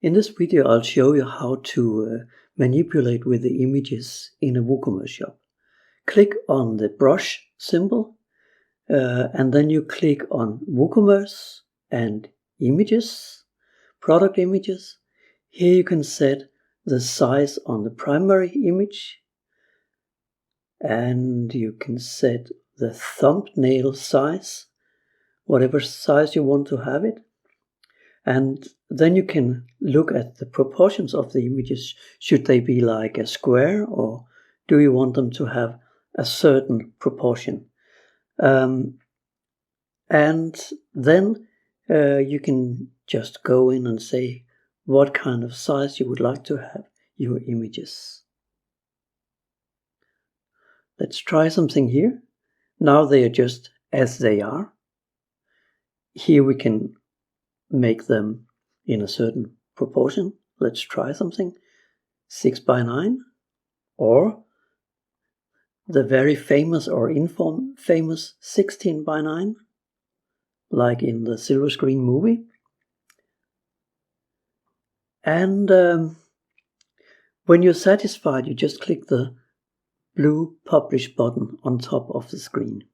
In this video, I'll show you how to manipulate with the images in a WooCommerce shop. Click on the brush symbol, and then you click on WooCommerce and images, product images. Here you can set the size on the primary image, and you can set the thumbnail size, whatever size you want to have it. And then you can look at the proportions of the images. Should they be like a square, or do you want them to have a certain proportion? And then you can just go in and say what kind of size you would like to have your images. Let's try something here. Now they are just as they are. Here we can make them in a certain proportion. Let's try something. 6:9, or the very famous or infamous 16:9, like in the silver screen movie. And when you're satisfied, you just click the blue publish button on top of the screen.